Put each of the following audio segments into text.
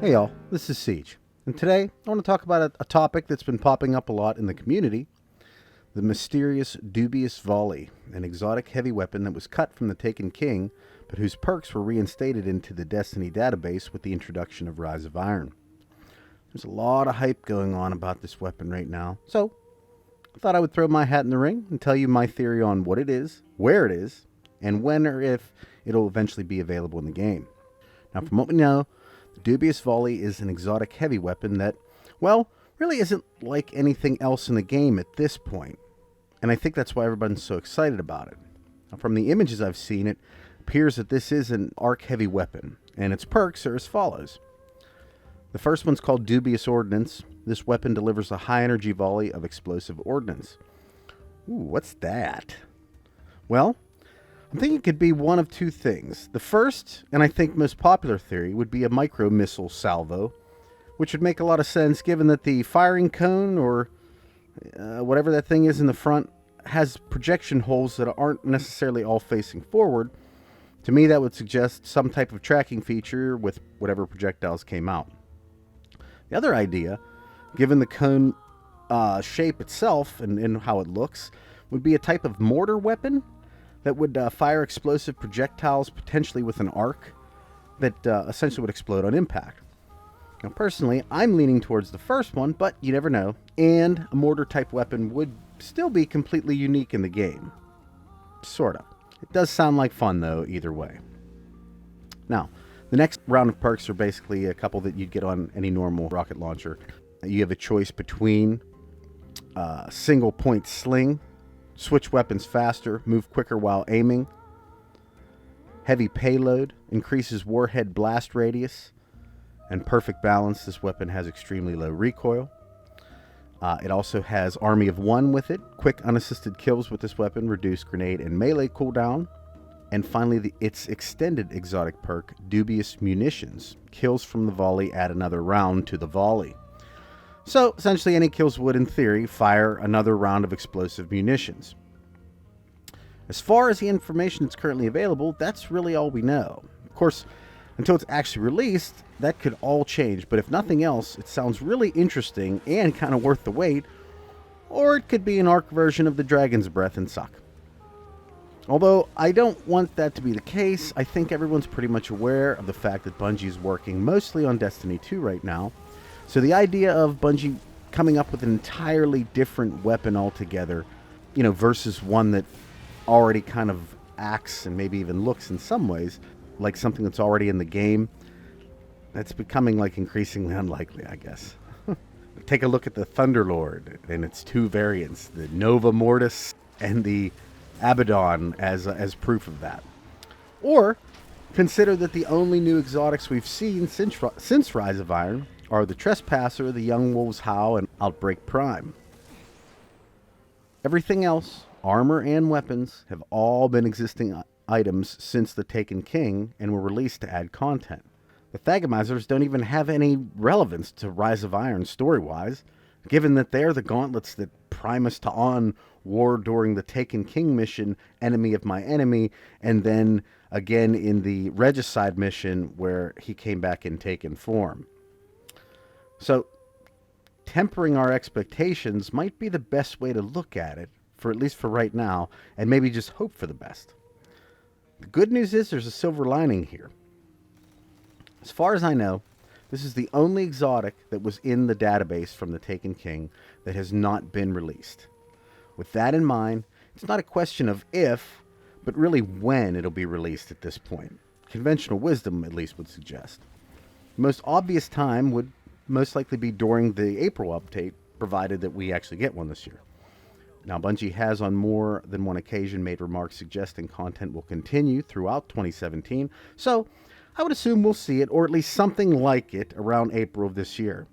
Hey y'all, this is Siege, and today I want to talk about a topic that's been popping up a lot in the community: the mysterious Dubious Volley, an exotic heavy weapon that was cut from the Taken King, but whose perks were reinstated into the Destiny database with the introduction of Rise of Iron. There's a lot of hype going on about this weapon right now, so I thought I would throw my hat in the ring and tell you my theory on what it is, where it is, and when or if it'll eventually be available in the game. Now, from what we know, the Dubious Volley is an exotic heavy weapon that, well, really isn't like anything else in the game at this point. And I think that's why everyone's so excited about it. Now, from the images I've seen, it appears that this is an arc heavy weapon, and its perks are as follows. The first one's called Dubious Ordnance. This weapon delivers a high energy volley of explosive ordnance. Ooh, what's that? Well, I'm thinking it could be one of two things. The first, and I think most popular theory, would be a micro missile salvo, which would make a lot of sense given that the firing cone, or whatever that thing is in the front, has projection holes that aren't necessarily all facing forward. To me, that would suggest some type of tracking feature with whatever projectiles came out. The other idea, given the cone shape itself and how it looks, would be a type of mortar weapon that would fire explosive projectiles, potentially with an arc, that essentially would explode on impact. Now, personally, I'm leaning towards the first one, but you never know, and a mortar-type weapon would still be completely unique in the game. Sorta. It does sound like fun, though, either way. Now, the next round of perks are basically a couple that you'd get on any normal rocket launcher. You have a choice between single-point sling, switch weapons faster, move quicker while aiming, heavy payload, increases warhead blast radius, and perfect balance. This weapon has extremely low recoil. It also has Army of One with it. Quick unassisted kills with this weapon reduce grenade and melee cooldown. And finally, its extended exotic perk, Dubious Munitions. Kills from the volley add another round to the volley. So, essentially, any kills would, in theory, fire another round of explosive munitions. As far as the information that's currently available, that's really all we know. Of course, until it's actually released, that could all change, but if nothing else, it sounds really interesting and kind of worth the wait, or it could be an arc version of the Dragon's Breath and suck. Although I don't want that to be the case, I think everyone's pretty much aware of the fact that Bungie is working mostly on Destiny 2 right now. So the idea of Bungie coming up with an entirely different weapon altogether, versus one that already kind of acts and maybe even looks in some ways like something that's already in the game, that's becoming increasingly unlikely, I guess. Take a look at the Thunderlord and its two variants, the Nova Mortis and the Abaddon, as proof of that. Or consider that the only new exotics we've seen since Rise of Iron are the Trespasser, the Young Wolves Howl, and Outbreak Prime. Everything else, armor and weapons, have all been existing items since the Taken King and were released to add content. The Thagamizers don't even have any relevance to Rise of Iron story-wise, given that they're the gauntlets that Primus Ta'an wore during the Taken King mission, Enemy of My Enemy, and then again in the Regicide mission where he came back in Taken form. So, tempering our expectations might be the best way to look at it, at least for right now, and maybe just hope for the best. The good news is there's a silver lining here. As far as I know, this is the only exotic that was in the database from the Taken King that has not been released. With that in mind, it's not a question of if, but really when it'll be released at this point. Conventional wisdom, at least, would suggest. The most obvious time would most likely be during the April update, provided that we actually get one this year. Now, Bungie has on more than one occasion made remarks suggesting content will continue throughout 2017, so I would assume we'll see it, or at least something like it, around April of this year.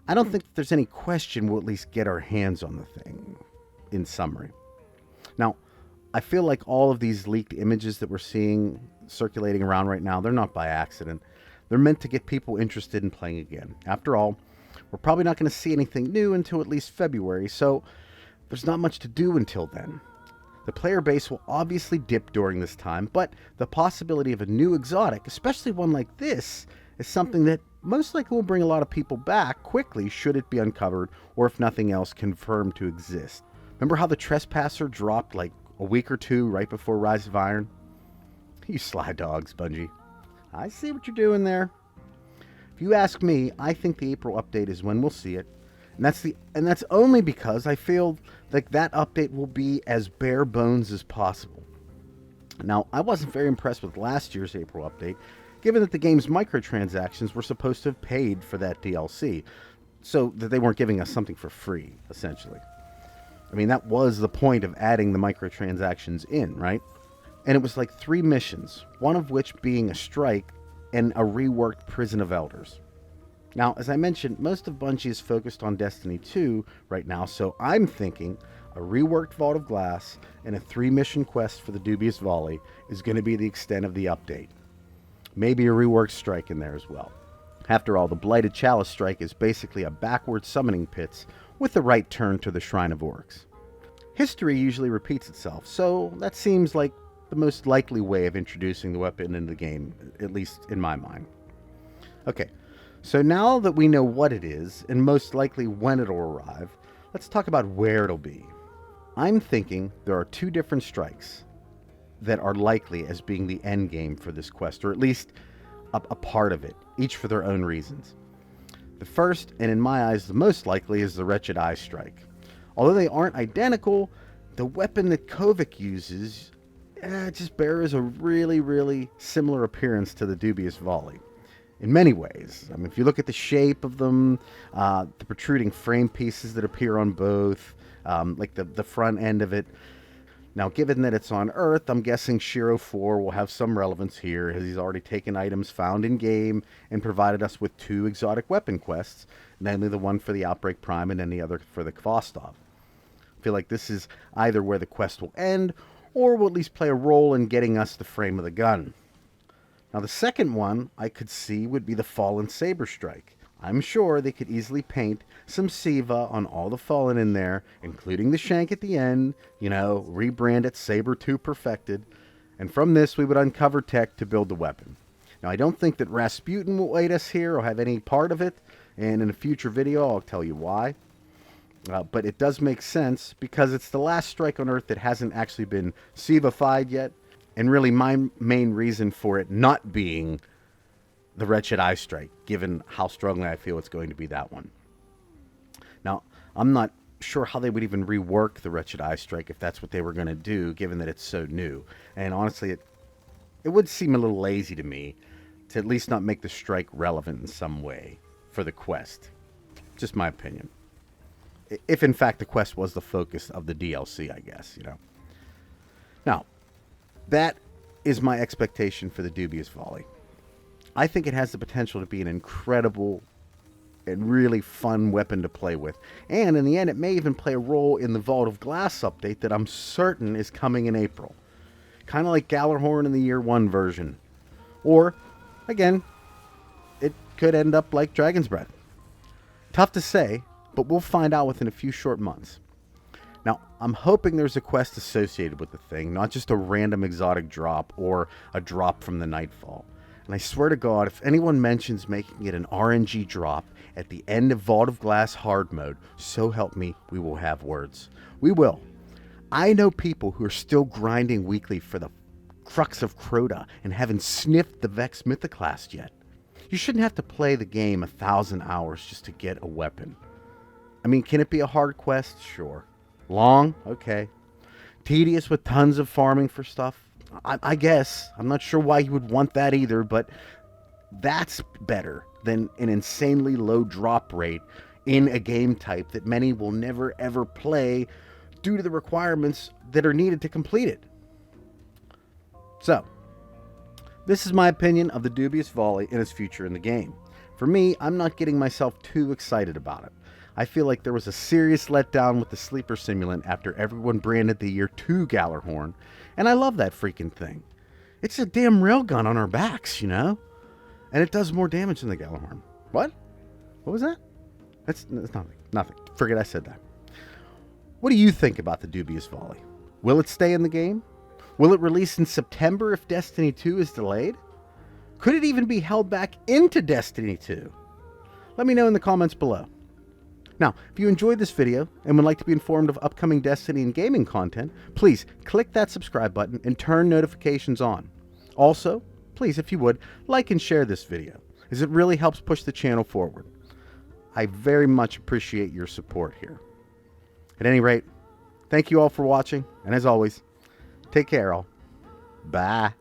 I don't think there's any question we'll at least get our hands on the thing, in summary. Now, I feel like all of these leaked images that we're seeing circulating around right now, they're not by accident. They're meant to get people interested in playing again. After all, we're probably not going to see anything new until at least February, so there's not much to do until then. The player base will obviously dip during this time, but the possibility of a new exotic, especially one like this, is something that most likely will bring a lot of people back quickly should it be uncovered or if nothing else confirmed to exist. Remember how the Trespasser dropped like a week or two right before Rise of Iron? You sly dogs, Bungie. I see what you're doing there. If you ask me, I think the April update is when we'll see it. And that's only because I feel like that update will be as bare bones as possible. Now, I wasn't very impressed with last year's April update, given that the game's microtransactions were supposed to have paid for that DLC, so that they weren't giving us something for free, essentially. I mean, that was the point of adding the microtransactions in, right? And it was like 3 missions, one of which being a strike and a reworked Prison of Elders. Now, as I mentioned, most of Bungie is focused on Destiny 2 right now, so I'm thinking a reworked Vault of Glass and a 3-mission quest for the Dubious Volley is going to be the extent of the update. Maybe a reworked strike in there as well. After all, the Blighted Chalice strike is basically a backward summoning pits with the right turn to the Shrine of Orcs. History usually repeats itself, so that seems like the most likely way of introducing the weapon into the game, at least in my mind. Okay, so now that we know what it is, and most likely when it'll arrive, let's talk about where it'll be. I'm thinking there are 2 different strikes that are likely as being the end game for this quest, or at least a part of it, each for their own reasons. The first, and in my eyes the most likely, is the Wretched Eye strike. Although they aren't identical, the weapon that Kovic uses just bears a really, really similar appearance to the Dubious Volley. In many ways. I mean, if you look at the shape of them, the protruding frame pieces that appear on both, like the front end of it. Now, given that it's on Earth, I'm guessing Shiro 4 will have some relevance here, as he's already taken items found in-game and provided us with 2 exotic weapon quests, namely the one for the Outbreak Prime and then the other for the Kvostov. I feel like this is either where the quest will end, or will at least play a role in getting us the frame of the gun. Now, the second one I could see would be the Fallen Saber Strike. I'm sure they could easily paint some Siva on all the Fallen in there, including the shank at the end, rebrand it Saber 2 Perfected, and from this we would uncover tech to build the weapon. Now, I don't think that Rasputin will aid us here or have any part of it, and in a future video I'll tell you why. But it does make sense because it's the last strike on Earth that hasn't actually been Siva-fied yet, and really my main reason for it not being the Wretched Eye strike, given how strongly I feel it's going to be that one. Now, I'm not sure how they would even rework the Wretched Eye strike if that's what they were going to do, given that it's so new. And honestly, it would seem a little lazy to me to at least not make the strike relevant in some way for the quest. Just my opinion. If in fact the quest was the focus of the DLC, I guess, Now, that is my expectation for the Dubious Volley. I think it has the potential to be an incredible and really fun weapon to play with. And in the end, it may even play a role in the Vault of Glass update that I'm certain is coming in April. Kind of like Gallarhorn in the Year 1 version. Or, again, it could end up like Dragon's Breath. Tough to say, but we'll find out within a few short months. Now, I'm hoping there's a quest associated with the thing, not just a random exotic drop or a drop from the Nightfall. And I swear to God, if anyone mentions making it an RNG drop at the end of Vault of Glass hard mode, so help me, we will have words. We will. I know people who are still grinding weekly for the Crux of Crota and haven't sniffed the Vex Mythoclast yet. You shouldn't have to play the game 1,000 hours just to get a weapon. I mean, can it be a hard quest? Sure. Long? Okay. Tedious with tons of farming for stuff? I guess. I'm not sure why you would want that either, but that's better than an insanely low drop rate in a game type that many will never ever play due to the requirements that are needed to complete it. So, this is my opinion of the Dubious Volley and its future in the game. For me, I'm not getting myself too excited about it. I feel like there was a serious letdown with the Sleeper Simulant after everyone branded the Year 2 Gallarhorn, and I love that freaking thing. It's a damn railgun on our backs, And it does more damage than the Gallarhorn. What? What was that? That's nothing. Nothing. Forget I said that. What do you think about the Dubious Volley? Will it stay in the game? Will it release in September if Destiny 2 is delayed? Could it even be held back into Destiny 2? Let me know in the comments below. Now, if you enjoyed this video and would like to be informed of upcoming Destiny and gaming content, please click that subscribe button and turn notifications on. Also, please, if you would, like and share this video, as it really helps push the channel forward. I very much appreciate your support here. At any rate, thank you all for watching, and as always, take care all. Bye.